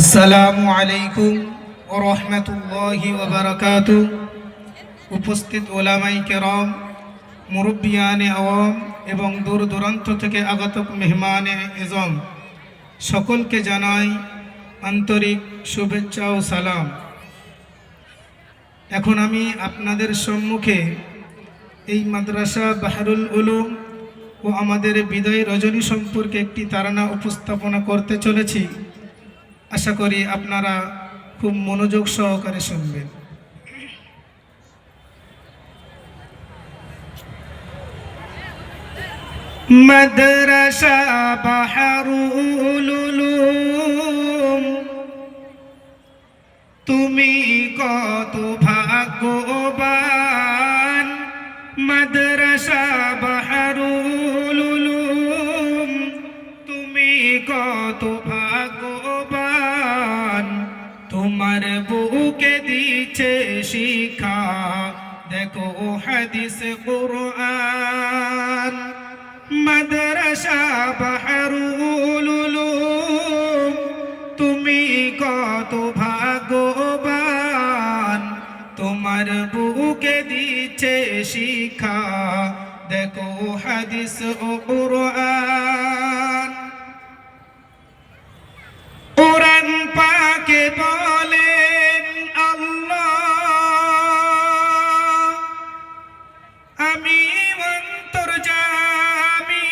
আসসালামু আলাইকুম ওয়া রাহমাতুল্লাহি ওয়া বারাকাতুহু। উপস্থিত ওলামায়ে কেরাম, মুরব্বিয়ানে আওয়াম এবং দূর দূরান্ত থেকে আগত মেহমানে এজম, সকলকে জানাই আন্তরিক শুভেচ্ছা ও সালাম। এখন আমি আপনাদের সম্মুখে এই মাদ্রাসা বাহরুল উলুম ও আমাদের বিদায় রজনী সম্পর্কে একটি তারানা উপস্থাপনা করতে চলেছি। আশা করি আপনারা খুব মনোযোগ সহকারে শুনবেন। মাদ্রাসা বাহরুল উলুম, তুমি কত ভাগ্যবান। মাদ্রাসা বাহরুল উলুম, তুমি কত ভাগ্যবান। তোমার বুকে দিচ্ছে শিক্ষা, দেখো হাদিস কুরআন। মাদ্রাসা বাহরুল উলুম, তুমি কত ভাগ্যবান। তোমার বুকে দিচ্ছে শিক্ষা, দেখো হাদিস ও কুরআন। কুরআন পাকে বলেন আল্লাহ, আমি অন্তর্যামী।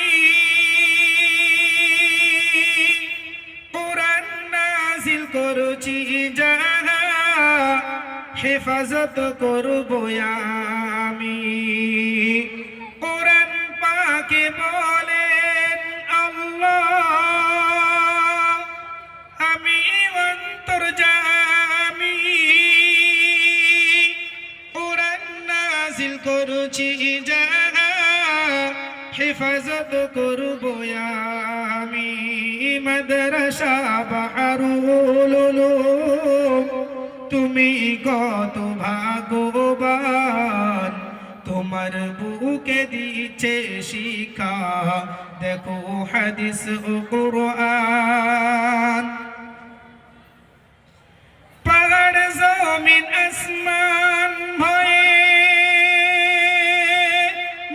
কুরআন নাযিল করছি যাহা, হেফাজত করব আমি। কুরআন পাকে বলেন আল্লাহ, আমি অন্তর্যামী। কুরআন নাযিল করছি যাহা, হেফাজত করব আমি। মাদ্রাসা বাহরুল উলুম, তুমি কত ভাগ্যবান। তোমার বুকে দিচ্ছে শিক্ষা, দেখো হাদিস ও কুরআন। পাহাড় জমিন আসমান ভয়ে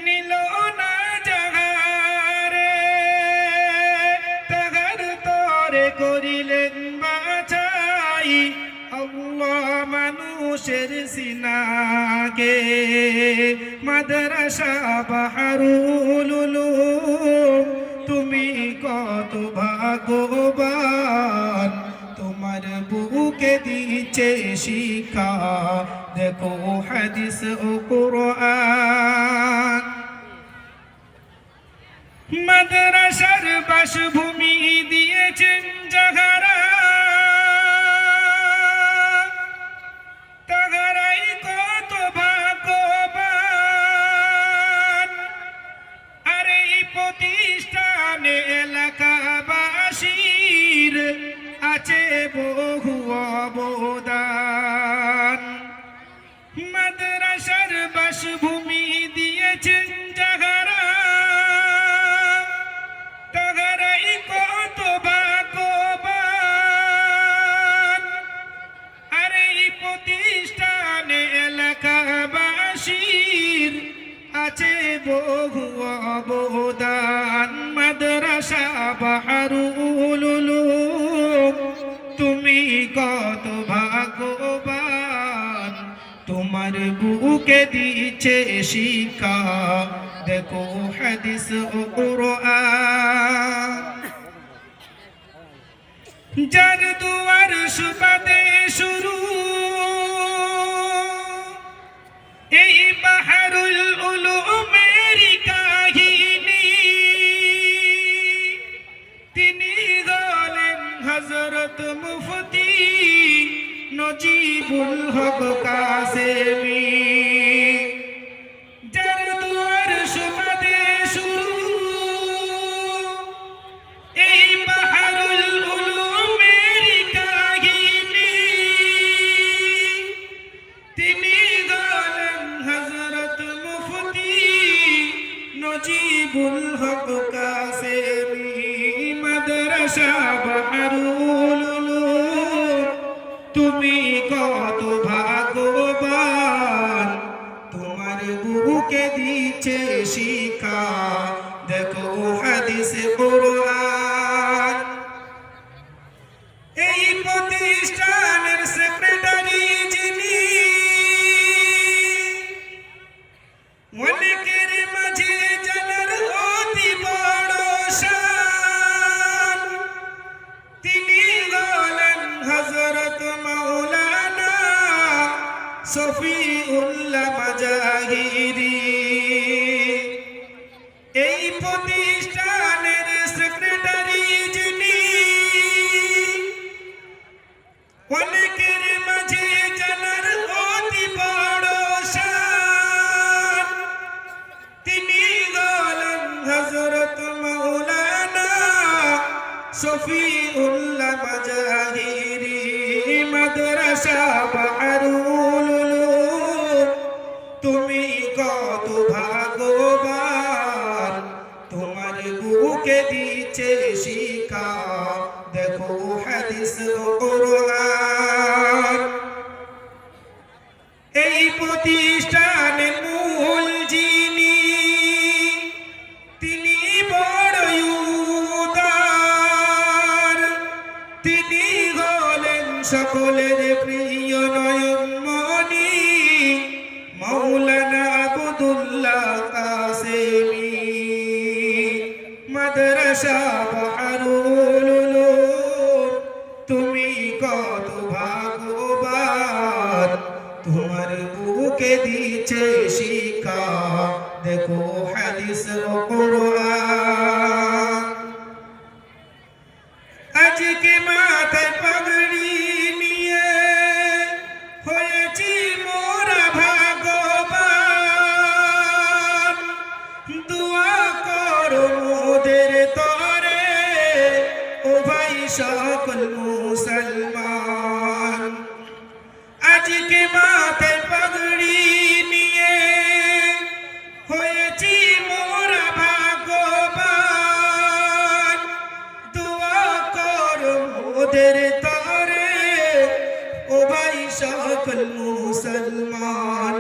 নিল না জাহারে, তাহার তরে করিলেন বাছাই আল্লাহ মানুষের সিনাকে। মাদ্রাসা বাহরুল উলুম, তুমি কত ভাগ্যবান। তোমার বুকে দিচ্ছে শিক্ষা, দেখো হাদিস ও কুরআন। মাদ্রাসার বাসভূমি দিয়েছেন যাহারা, তাহারাই কত ভাগ্যবান। আর এই প্রতিষ্ঠানে এলাকাবাসীর আছে বহু অবদান। মাদ্রাসার বাসভূমি দিয়েছেন যাহারা, তাহারাই কত ভাগ্যবান। আর এই প্রতিষ্ঠানে এলাকাবাসীর আছে বহু অবদান। মাদ্রাসা বাহরুল উলুম, তুমি কত ভাগ্যবান। তোমার বুকে দিচ্ছে শিক্ষা, দেখো হাদিস ও কুরআন। যার দুয়ার সুবাদে শুরু এই বাহরুল উলুমের কাহিনী, তিনি হলেন হযরত মুফতি নজিবুল হক কাসেমী। যার দুয়ার সুবাদে শুরু এই বাহরুল উলুমের কাহিনী, তিনি হলেন হযরত মুফতি নজিবুল হক কাসেমী। মাদ্রাসা মাদ্রাসা বাহরুল উলুম তুমি কত ভাগ্যবান তোমার বুকে দিচ্ছে শিক্ষা দেখো হাদিস কুরআন এই প্রতিষ্ঠানের সেক্রেটারি যিনি অনেকের মাঝে জানার অতি বড় শান তিনি হলেন হযরত মাওলানা শফিউল্লাহ মাজাহিরি এই প্রতিষ্ঠানের সেক্রেটারি যিনি অনেকের মাঝে জানার অতি বড় শান তিনি হলেন হযরত মাওলানা শফিউল্লাহ মাজাহিরি মাদ্রাসা বাহরুল উলুম তুমি কত ভাগ্যবান তোমার বুকে দিচ্ছে শিক্ষা দেখো হাদিস কুরআন এই প্রতিষ্ঠানের মূল যিনি তিনি বড়ই উদার তিনি হলেন সকলের প্রিয় নয়নমণি মাওলানা আব্দুল্লাহ কাসেমি মাদ্রাসা বাহরুল উলুম তুমি কত ভাগ্যবান তোমার বুকে দিচ্ছে শিক্ষা দেখো হাদিস কুরআন আজকে মাথায় পাগড়ি নিয়ে হয়েছি মোরা ভাগ্যবান দোয়া করো মোদের তরে ও ভাই সকল মুসলমান আজকে মাথায় পাগড়ি নিয়ে হয়েছি মোরা ভাগ্যবান দোয়া করো মোদের তরে ও ভাই সকল মুসলমান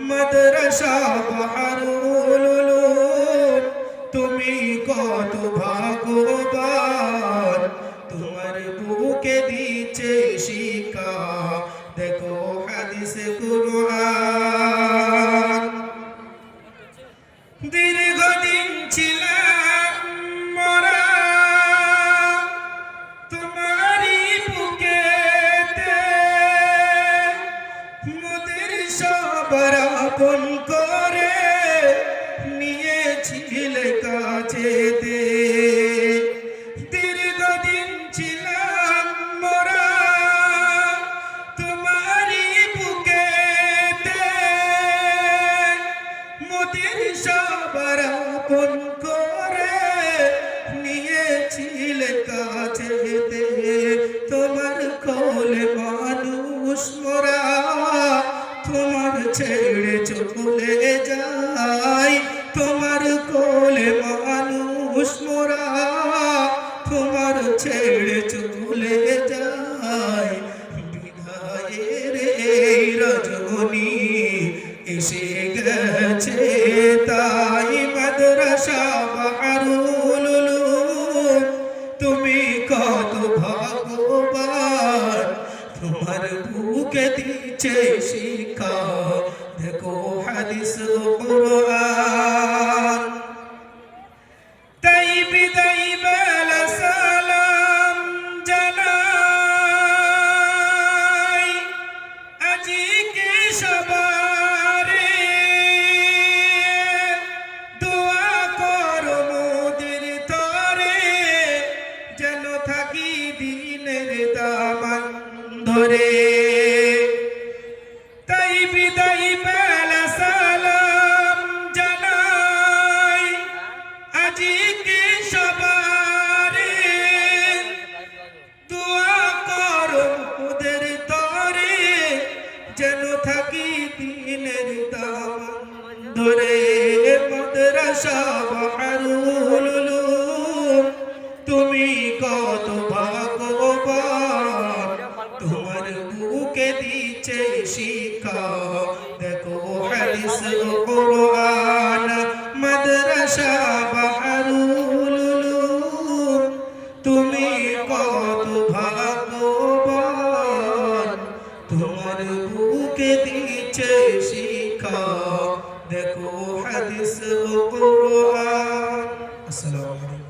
মাদ্রাসা বাহরুল উলুম তুমি কত ভাগ্যবান তোমার বুকে দিচ্ছে শিক্ষা দেখো হাদিস কুরআন দীর্ঘদিন ছিলাম মরা তোমারই বুকেতে মোদের সবার আপন করে নিয়েছিলে কাছেতে দীর্ঘদিন ছিলাম মরা তোমারই বুকেতে মোদের সবার আপন করে নিয়েছিলে কাছেতে তোমার কোলে মানুষ মোরা তোমার ছেড়ে চলে যায় তোমার কোলে মানুষ মোরা তোমার ছেড়ে চলে যায় বিদায়ের এই রজনী এসে গেছে তাই মাদ্রাসা বাহরুল উলুম তুমি কত ভাগ্যবান তোমার বুকে দিচ্ছে শিক্ষা দেখো হাদিস কুরআন তাই বিদায় বেলা সালাম জানাই আজকে সবারে দোয়া করো মোদের তরে যেন থাকি দিনের দামান ধরে তাই বিদায় বেলা সালাম জানাই আজকে সবারে দোয়া করো ওদের তরে যেন থাকি দিনের দামান ধরে মাদ্রাসা বাহরুল উলুম তুমি কত দিচ্ছে শিক্ষা দেখো হাদিস ও কুরআন মাদ্রাসা বাহরুল উলুম তুমি কত ভাগ্যবান তোমার বুকে দিচ্ছে শিক্ষা দেখো হাদিস ও কুরআন। আসসালামু আলাইকুম।